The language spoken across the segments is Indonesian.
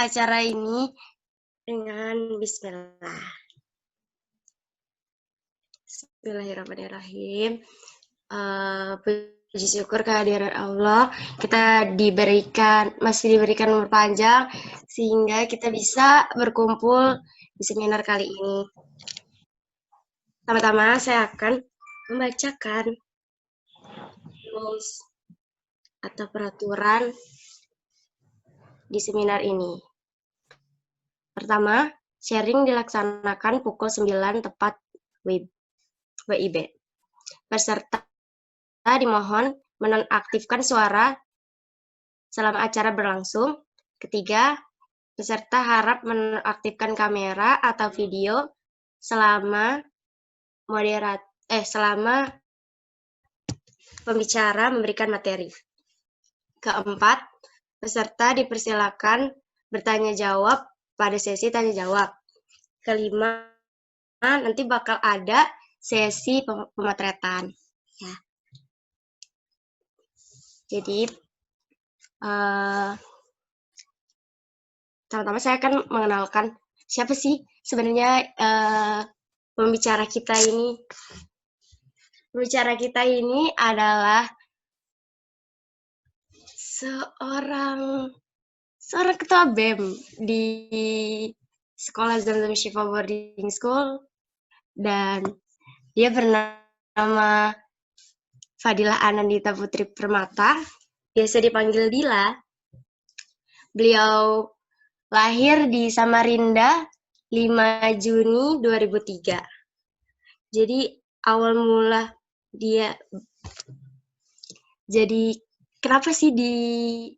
acara ini dengan bismillah. Bismillahirrahmanirrahim. Puji syukur kehadiran Allah, kita masih diberikan umur panjang sehingga kita bisa berkumpul di seminar kali ini. Pertama-tama saya akan membacakan rules atau peraturan di seminar ini. Pertama, sharing dilaksanakan pukul 9 tepat WIB. Peserta dimohon menonaktifkan suara selama acara berlangsung. Ketiga, peserta harap menonaktifkan kamera atau video selama pembicara memberikan materi. Keempat, peserta dipersilakan bertanya jawab pada sesi tanya jawab. Kelima, nanti bakal ada sesi pemotretan. Ya. Jadi, pertama-tama saya akan mengenalkan siapa sih sebenarnya pembicara kita ini. Pembicara kita ini adalah seorang ketua BEM di sekolah Zamzam Shifa Boarding School, dan dia bernama Fadilah Anandita Putri Permata, biasa dipanggil Dila. Beliau lahir di Samarinda 5 Juni 2003. Jadi awal mula dia jadi kenapa sih ini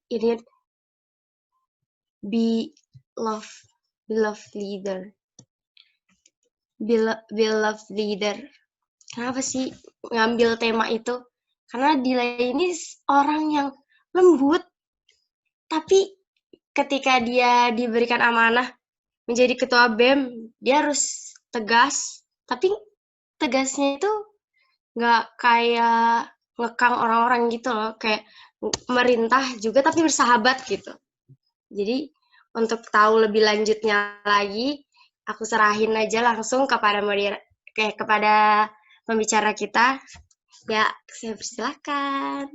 beloved leader. Kenapa sih ngambil tema itu? Karena Dila ini orang yang lembut, tapi ketika dia diberikan amanah menjadi ketua BEM, dia harus tegas, tapi tegasnya itu nggak kayak ngekang orang-orang gitu loh, kayak merintah juga tapi bersahabat gitu. Jadi untuk tahu lebih lanjutnya lagi, aku serahin aja langsung kepada pembicara kita. Ya, saya persilakan.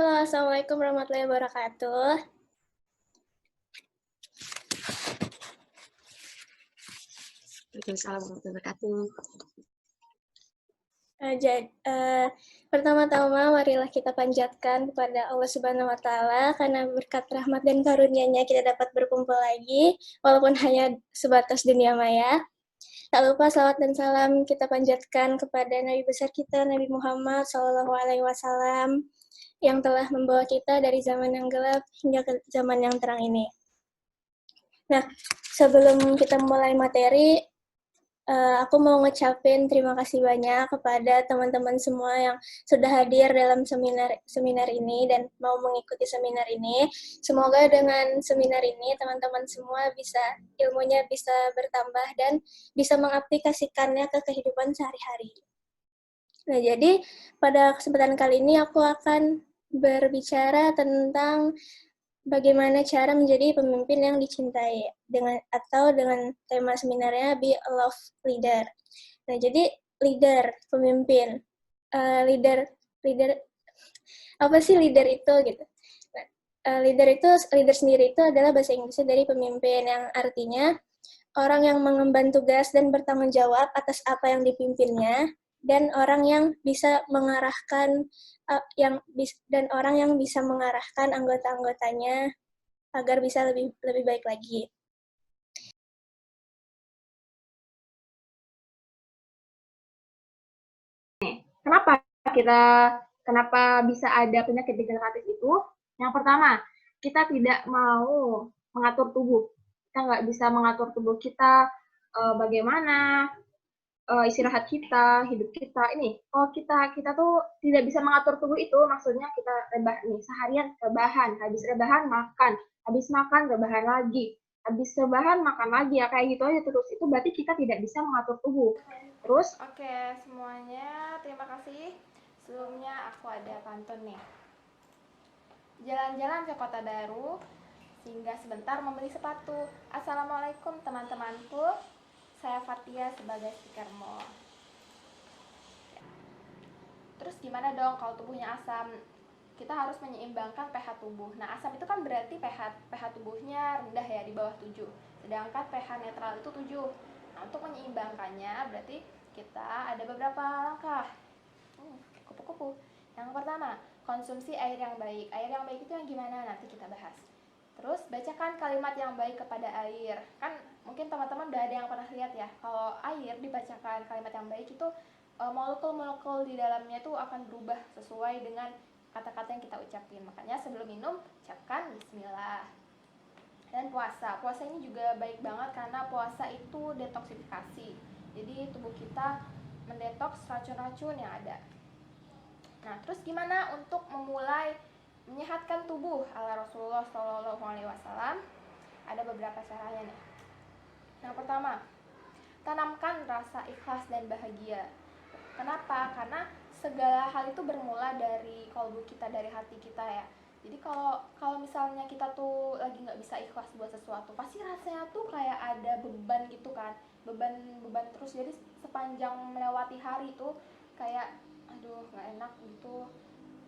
Halo, Assalamualaikum warahmatullahi wabarakatuh. Waalaikumsalam warahmatullahi wabarakatuh. Pertama-tama marilah kita panjatkan kepada Allah Subhanahu wa Ta'ala, karena berkat rahmat dan karunia-Nya kita dapat berkumpul lagi walaupun hanya sebatas dunia maya. Tak lupa salawat dan salam kita panjatkan kepada Nabi besar kita, Nabi Muhammad SAW, yang telah membawa kita dari zaman yang gelap hingga ke zaman yang terang ini. Nah, sebelum kita mulai materi, aku mau ngucapin terima kasih banyak kepada teman-teman semua yang sudah hadir dalam seminar ini dan mau mengikuti seminar ini. Semoga dengan seminar ini teman-teman semua ilmunya bisa bertambah dan bisa mengaplikasikannya ke kehidupan sehari-hari. Nah, jadi pada kesempatan kali ini aku akan berbicara tentang bagaimana cara menjadi pemimpin yang dicintai dengan tema seminarnya Be a Love Leader. Nah, jadi leader, pemimpin, leader apa sih leader itu gitu? Leader sendiri itu adalah bahasa Inggrisnya dari pemimpin, yang artinya orang yang mengemban tugas dan bertanggung jawab atas apa yang dipimpinnya, dan orang yang bisa mengarahkan anggota-anggotanya agar bisa lebih baik lagi. Kenapa bisa ada penyakit degeneratif itu? Yang pertama, kita tidak mau mengatur tubuh. kita nggak bisa mengatur tubuh kita, bagaimana istirahat kita, hidup kita. Ini, kalau kita tuh tidak bisa mengatur tubuh itu, maksudnya kita rebahan nih, seharian rebahan, habis rebahan makan, habis makan rebahan lagi, habis rebahan makan lagi, ya kayak gitu aja terus. Itu berarti kita tidak bisa mengatur tubuh. Terus, Oke, semuanya terima kasih. Sebelumnya aku ada pantun nih. Jalan-jalan ke kota baru, singgah sebentar membeli sepatu. Assalamualaikum teman-temanku. Saya Fatia sebagai speaker mall. Terus gimana dong kalau tubuhnya asam? Kita harus menyeimbangkan pH tubuh. Nah, asam itu kan berarti pH tubuhnya rendah ya, di bawah 7. Sedangkan pH netral itu 7. Nah, untuk menyeimbangkannya berarti kita ada beberapa langkah. Kupu-kupu. Yang pertama, konsumsi air yang baik. Air yang baik itu yang gimana? Nanti kita bahas. Terus bacakan kalimat yang baik kepada air. Kan mungkin teman-teman udah ada yang pernah lihat ya, kalau air dibacakan kalimat yang baik itu molekul-molekul di dalamnya itu akan berubah sesuai dengan kata-kata yang kita ucapin. Makanya sebelum minum ucapkan bismillah. Dan puasa ini juga baik banget karena puasa itu detoksifikasi. Jadi tubuh kita mendetoks racun-racun yang ada. Nah, terus gimana untuk memulai menyehatkan tubuh ala Rasulullah Shallallahu Alaihi Wasallam? Ada beberapa caranya nih. Yang pertama, tanamkan rasa ikhlas dan bahagia. Kenapa? Karena segala hal itu bermula dari kalbu kita, dari hati kita ya. Jadi kalau misalnya kita tuh lagi nggak bisa ikhlas buat sesuatu, pasti rasanya tuh kayak ada beban gitu kan, beban terus. Jadi sepanjang melewati hari tuh kayak aduh nggak enak gitu,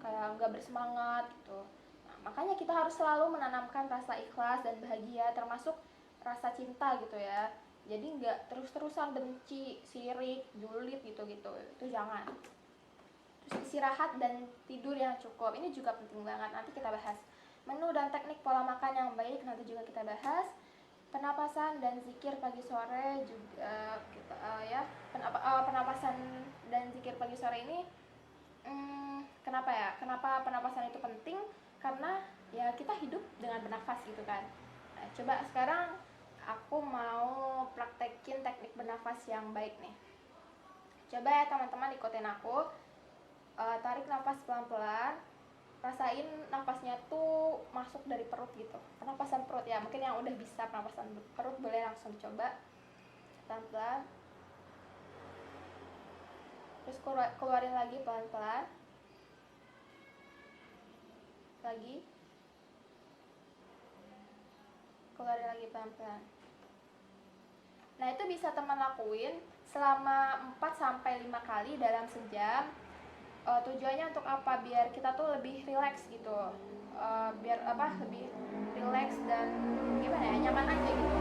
kayak nggak bersemangat gitu. Nah, makanya kita harus selalu menanamkan rasa ikhlas dan bahagia, termasuk rasa cinta gitu ya. Jadi nggak terus-terusan benci, sirik, julid gitu-gitu, itu jangan. Terus istirahat dan tidur yang cukup, ini juga penting banget, nanti kita bahas. Menu dan teknik pola makan yang baik nanti juga kita bahas. Penapasan dan zikir pagi sore juga kita penapasan dan zikir pagi sore ini kenapa ya? Kenapa penapasan itu penting? Karena ya kita hidup dengan bernafas gitu kan. Nah, coba sekarang aku mau praktekin teknik bernafas yang baik nih. Coba ya teman-teman ikutin aku. Tarik nafas pelan-pelan. Rasain nafasnya tuh masuk dari perut gitu. Pernapasan perut ya. Mungkin yang udah bisa pernapasan perut boleh langsung coba. Pelan-pelan. Terus keluarin lagi pelan-pelan. Lagi. Keluarin lagi pelan-pelan. Nah, itu bisa teman lakuin selama 4-5 kali dalam sejam. Tujuannya untuk apa? Biar kita tuh lebih rileks gitu. Biar lebih rileks dan gimana ya, nyaman aja gitu.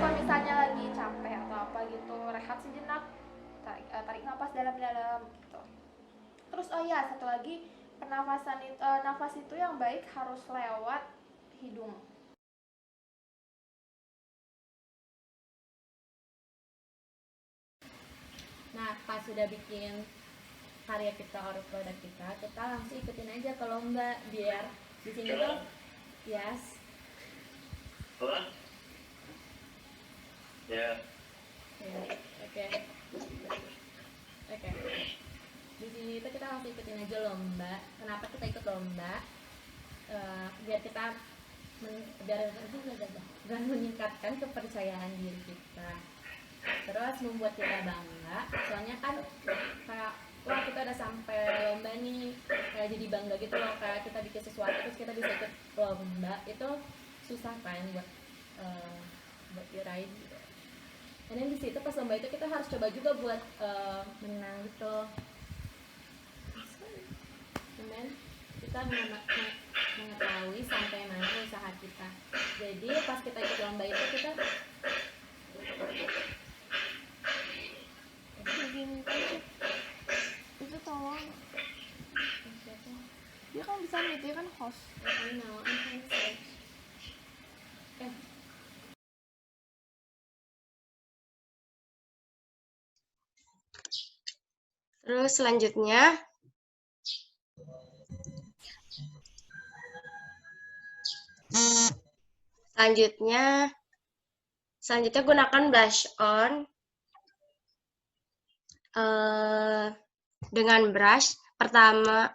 Kalau misalnya lagi capek atau apa gitu, rehat sejenak, tarik nafas dalam-dalam gitu. Terus satu lagi, nafas itu yang baik harus lewat hidung. Nah, pas sudah bikin karya kita atau produk kita langsung ikutin aja ke lomba biar di sini tuh yes. Ya. Oke. Di sini itu kita langsung ikutin aja lomba. Kenapa kita ikut lomba? Biar kita biar meningkatkan kepercayaan diri kita. Terus membuat kita bangga. Soalnya kan kayak wah kita udah sampai lomba nih, kayak jadi bangga gitu loh, kayak kita bikin sesuatu terus kita bisa ikut lomba, itu susah kan buat diraih gitu. Dan di situ pas lomba itu kita harus coba juga buat menang gitu. Kemudian kita mengetahui sampai mana usaha kita. Jadi pas kita ikut lomba itu kita itu tolong dia kan bisa nih, dia kan host. Terus selanjutnya Selanjutnya gunakan blush on dengan brush. Pertama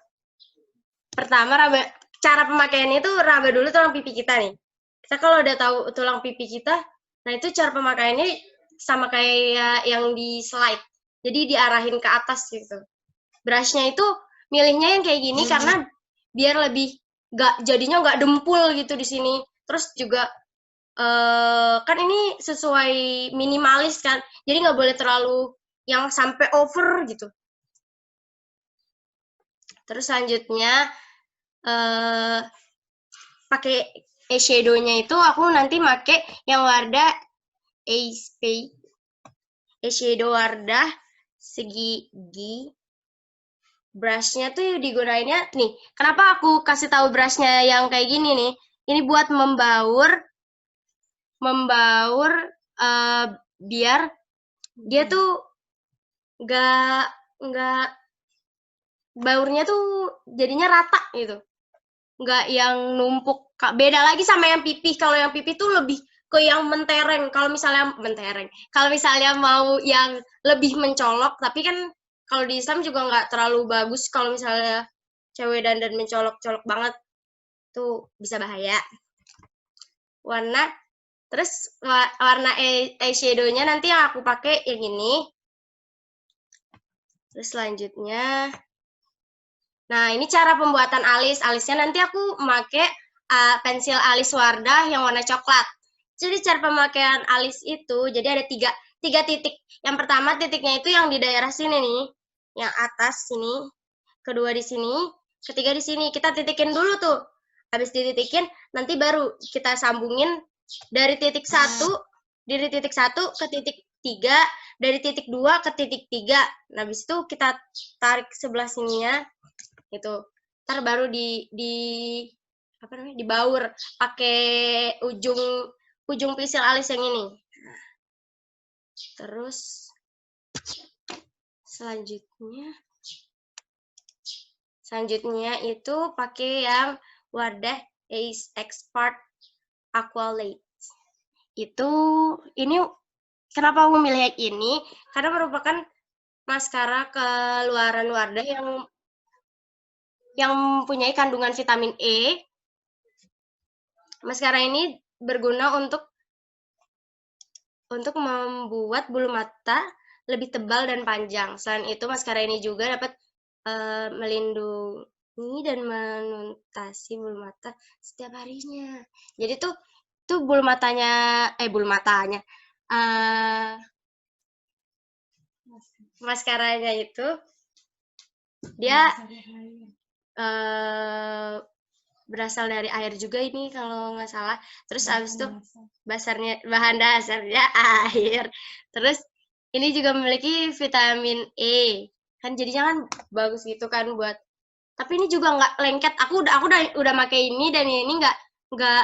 cara pemakaiannya itu raba dulu tulang pipi kita nih. Kita kalau udah tahu tulang pipi kita, nah itu cara pemakaiannya sama kayak yang di slide. Jadi diarahin ke atas gitu. Brushnya itu milihnya yang kayak gini karena biar lebih jadinya nggak dempul gitu di sini. Terus juga kan ini sesuai minimalis kan, jadi nggak boleh terlalu yang sampai over gitu. Terus selanjutnya pakai eyeshadow-nya itu aku nanti pakai yang Wardah eyeshadow Wardah Segigi. Brushnya tuh digunainnya nih. Kenapa aku kasih tahu brushnya yang kayak gini nih? Ini buat membaur biar dia tuh nggak baurnya tuh jadinya rata gitu, nggak yang numpuk. Beda lagi sama yang pipi. Kalau yang pipi tuh lebih ke yang mentereng. Kalau misalnya mau yang lebih mencolok, tapi kan kalau di Islam juga nggak terlalu bagus kalau misalnya cewek dandan mencolok-colok banget, tuh bisa bahaya. Terus warna eyeshadow-nya nanti yang aku pakai yang ini. Terus selanjutnya, nah ini cara pembuatan alis. Alisnya nanti aku pakai pensil alis Wardah yang warna coklat. Jadi cara pemakaian alis itu, jadi ada tiga titik. Yang pertama titiknya itu yang di daerah sini nih, yang atas sini. Kedua di sini, ketiga di sini. Kita titikin dulu tuh. Habis dititikin, nanti baru kita sambungin dari titik 1 ke titik 3, dari titik 2 ke titik 3. Nah, habis itu kita tarik sebelah sininya gitu. Ntar baru dibaur pakai ujung pensil alis yang ini. Terus selanjutnya itu pakai yang Wardah Ace Expert Aqua Light. Ini kenapa aku memilih yang ini? Karena merupakan maskara keluaran Wardah yang mempunyai kandungan vitamin E. Maskara ini berguna untuk membuat bulu mata lebih tebal dan panjang. Selain itu, maskara ini juga dapat melindungi dan menuntasi bulu mata setiap harinya. Jadi tuh maskaranya itu dia berasal dari air juga ini kalau nggak salah. Terus habis itu bahan dasarnya air. Terus ini juga memiliki vitamin E. Kan jadinya kan bagus gitu kan buat. Tapi ini juga nggak lengket. Aku udah pakai ini dan ini nggak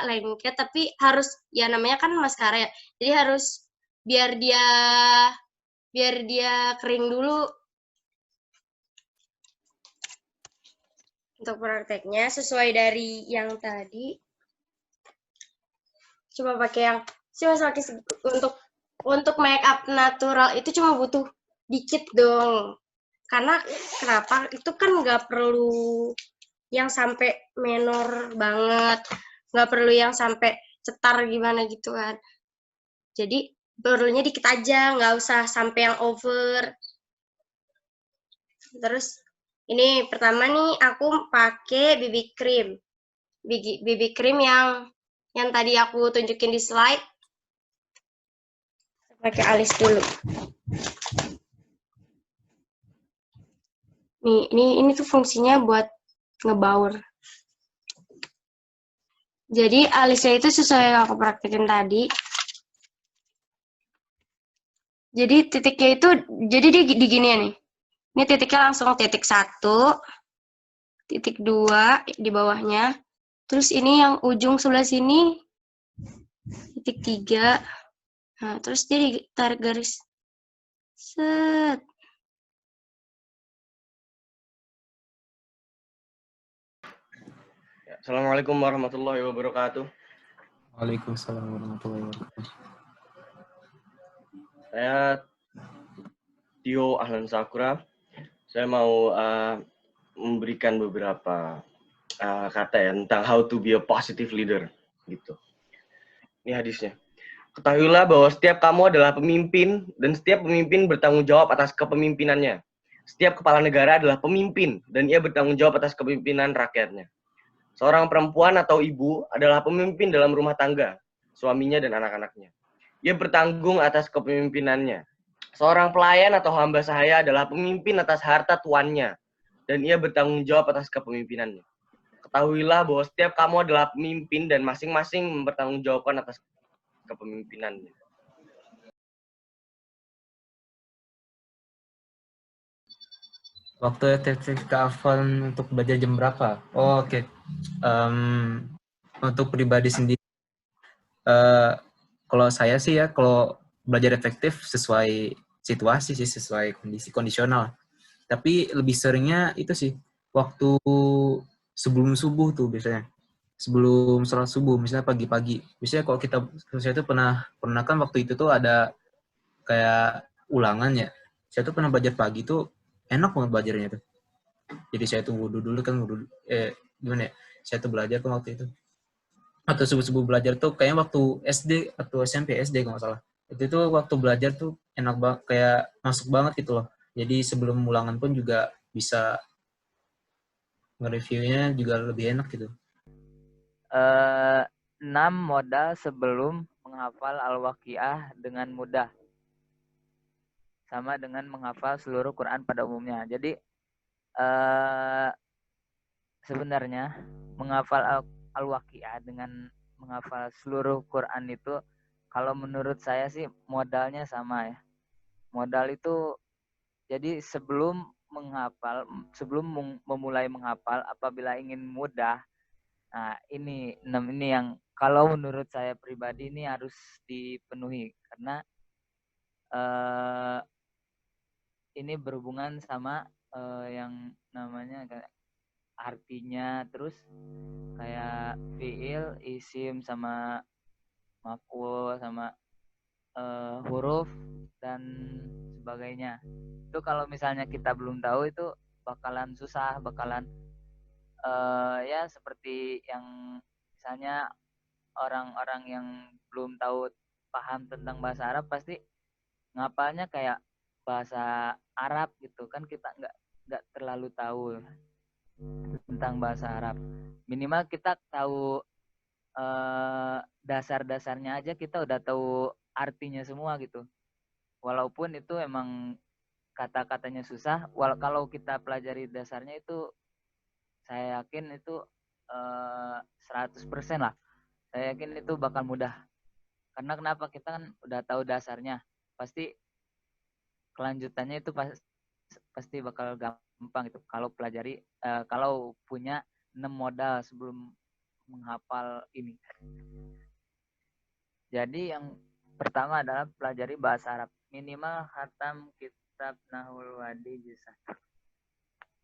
lengket, tapi harus, ya namanya kan maskara ya. Jadi harus biar dia kering dulu. Untuk prakteknya sesuai dari yang tadi, cuma pakai untuk make up natural itu cuma butuh dikit dong. Karena kenapa? Itu kan nggak perlu yang sampai menor banget, nggak perlu yang sampai cetar gimana gitu kan. Jadi perlunya dikit aja, nggak usah sampai yang over. Terus ini pertama nih aku pakai BB cream yang tadi aku tunjukin di slide. Pakai alis dulu. Nih, ini tuh fungsinya buat ngebaur. Jadi alisnya itu sesuai yang aku praktekin tadi. Jadi titiknya itu, jadi di gini ya nih. Ini titiknya langsung titik 1, titik 2 di bawahnya. Terus ini yang ujung sebelah sini, titik 3. Nah, terus dia ditarik garis. Set. Assalamualaikum warahmatullahi wabarakatuh. Waalaikumsalam warahmatullahi wabarakatuh. Saya Tio Ahlan Sakura. Saya mau memberikan beberapa kata ya tentang how to be a positive leader gitu. Ini hadisnya. Ketahuilah bahwa setiap kamu adalah pemimpin dan setiap pemimpin bertanggung jawab atas kepemimpinannya. Setiap kepala negara adalah pemimpin dan ia bertanggung jawab atas kepemimpinan rakyatnya. Seorang perempuan atau ibu adalah pemimpin dalam rumah tangga, suaminya dan anak-anaknya. Ia bertanggung atas kepemimpinannya. Seorang pelayan atau hamba sahaya adalah pemimpin atas harta tuannya dan ia bertanggung jawab atas kepemimpinannya. Ketahuilah bahwa setiap kamu adalah pemimpin dan masing-masing mempertanggungjawabkan atas kepemimpinannya. Waktu efektif Kak Afan untuk belajar jam berapa? Oh, oke. Untuk pribadi sendiri, kalau saya sih ya, kalau belajar efektif sesuai situasi sih, sesuai kondisi kondisional. Tapi lebih seringnya itu sih, waktu sebelum subuh tuh biasanya. Sebelum sholat subuh, misalnya pagi-pagi. Biasanya kalau saya tuh pernah kan waktu itu tuh ada kayak ulangan ya. Saya tuh pernah belajar pagi tuh, enak banget belajarnya tuh. Jadi saya tuh wudhu dulu kan, gimana ya, saya tuh belajar kan waktu itu. Atau subuh-subuh belajar tuh kayaknya waktu SD atau SMP SD kalau nggak salah. Itu tuh waktu belajar tuh enak banget, kayak masuk banget gitu loh. Jadi sebelum ulangan pun juga bisa nge-reviewnya juga lebih enak gitu. 6 modal sebelum menghafal Al-Waqiah dengan mudah. Sama dengan menghafal seluruh Quran pada umumnya. Jadi sebenarnya menghafal Al-Waqiah dengan menghafal seluruh Quran itu kalau menurut saya sih modalnya sama ya. Modal itu jadi sebelum memulai menghafal apabila ingin mudah. Nah, ini 6 ini yang kalau menurut saya pribadi ini harus dipenuhi karena ini berhubungan sama yang namanya artinya, terus kayak fiil, isim, sama maf'ul, sama huruf dan sebagainya. Itu kalau misalnya kita belum tahu itu bakalan susah, bakalan ya seperti yang misalnya orang-orang yang belum tahu paham tentang bahasa Arab pasti ngapalnya kayak bahasa Arab gitu kan, kita nggak terlalu tahu tentang bahasa Arab. Minimal kita tahu dasar-dasarnya aja, kita udah tahu artinya semua gitu. Walaupun itu emang kata-katanya susah, kalau kita pelajari dasarnya itu saya yakin itu 100% lah. Saya yakin itu bakal mudah. Karena kenapa? Kita kan udah tahu dasarnya. Pasti kelanjutannya itu pasti bakal gampang gitu. Kalau pelajari, kalau punya 6 modal sebelum menghafal ini. Jadi yang pertama adalah pelajari bahasa Arab. Minimal khatam kitab Nahul Wadi juz 1.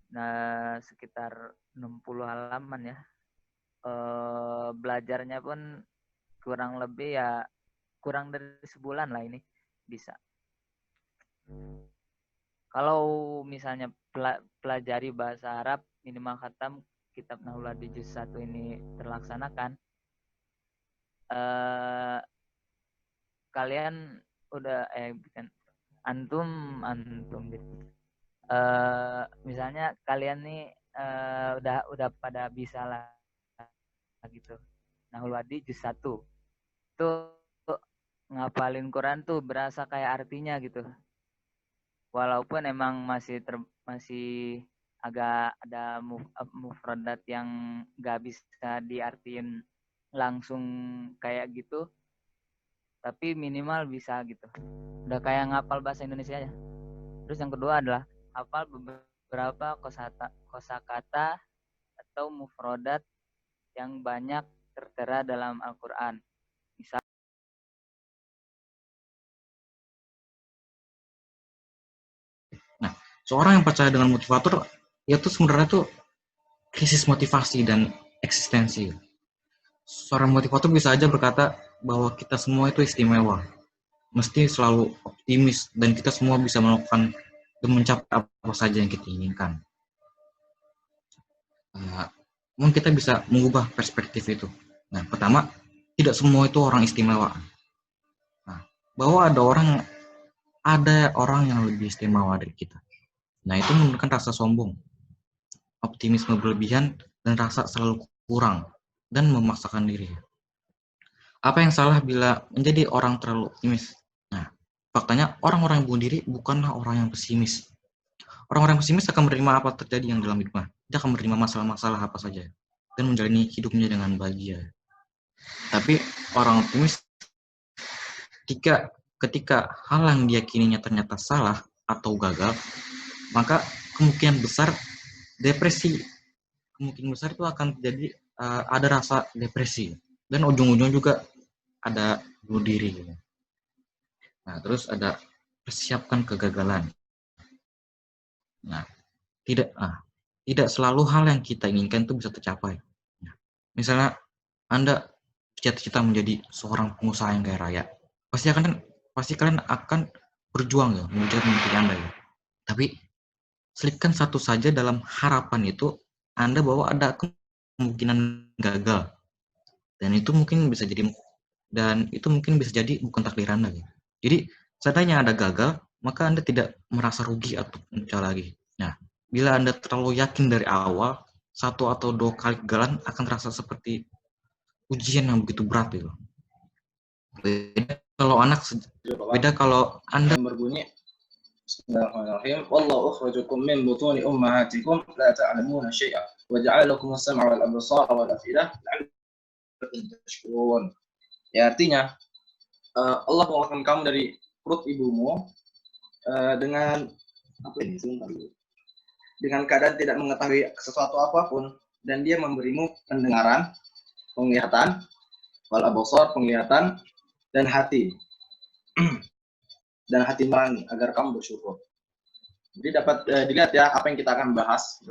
Nah, sekitar 60 halaman ya. Belajarnya pun kurang lebih ya kurang dari sebulan lah ini bisa. Kalau misalnya pelajari bahasa Arab minimal khatam kitab Nahul Wadi juz 1 ini terlaksanakan, kalian udah bukan antum gitu. Misalnya kalian nih udah pada bisa lah gitu. Nahul Wadi juz 1. Itu ngapalin Quran tuh berasa kayak artinya gitu. Walaupun emang masih agak ada mufradat yang nggak bisa diartiin langsung kayak gitu, tapi minimal bisa gitu. Udah kayak ngapal bahasa Indonesia aja. Terus yang kedua adalah hafal beberapa kosakata atau mufradat yang banyak tertera dalam Al-Quran. Misal seorang yang percaya dengan motivator, ya tuh sebenarnya tuh krisis motivasi dan eksistensi. Seorang motivator bisa aja berkata bahwa kita semua itu istimewa. mesti selalu optimis dan kita semua bisa melakukan dan mencapai apa saja yang kita inginkan. Mungkin kita bisa mengubah perspektif itu. Nah, pertama, tidak semua itu orang istimewa. Nah, bahwa ada orang yang lebih istimewa dari kita. Nah, itu menunjukkan rasa sombong, optimisme berlebihan, dan rasa selalu kurang, dan memaksakan diri. Apa yang salah bila menjadi orang terlalu optimis? Nah, faktanya orang-orang yang bunuh diri bukanlah orang yang pesimis. Orang-orang pesimis akan menerima apa terjadi yang dalam hidupnya. Dia akan menerima masalah-masalah apa saja dan menjalani hidupnya dengan bahagia. Tapi orang optimis ketika hal yang diyakininya ternyata salah atau gagal, maka kemungkinan besar depresi. Kemungkinan besar itu akan terjadi ada rasa depresi dan ujung-ujung juga ada bunuh diri. Nah, terus ada persiapkan kegagalan. Nah, tidak selalu hal yang kita inginkan itu bisa tercapai. Nah, misalnya Anda cita-cita menjadi seorang pengusaha yang kaya raya, pasti kalian akan berjuang ya mengejar mimpi Anda ya. Tapi selipkan satu saja dalam harapan itu Anda bahwa ada kemungkinan gagal, dan itu mungkin bisa jadi bukan takdir Anda ya. Jadi seandainya Anda gagal, maka Anda tidak merasa rugi atau mencoba lagi. Nah, bila Anda terlalu yakin dari awal, 1 atau 2 kali kegagalan akan terasa seperti ujian yang begitu berat itu. Beda kalau Anda berbunyi Bismillahirrahmanirrahim. Wallahu akhrajakum min butuni ummahatikum la ta'lamuna syai'a wa ja'ala lakum as-sam'a wal absara wal afidah la'allakum tashkurun. Ya, artinya Allah mengeluarkan kamu dari perut ibumu dengan dengan keadaan tidak mengetahui sesuatu apapun, dan Dia memberimu pendengaran, penglihatan, wal absar, penglihatan, dan hati nurani agar kamu bersyukur. Jadi dapat dilihat ya apa yang kita akan bahas.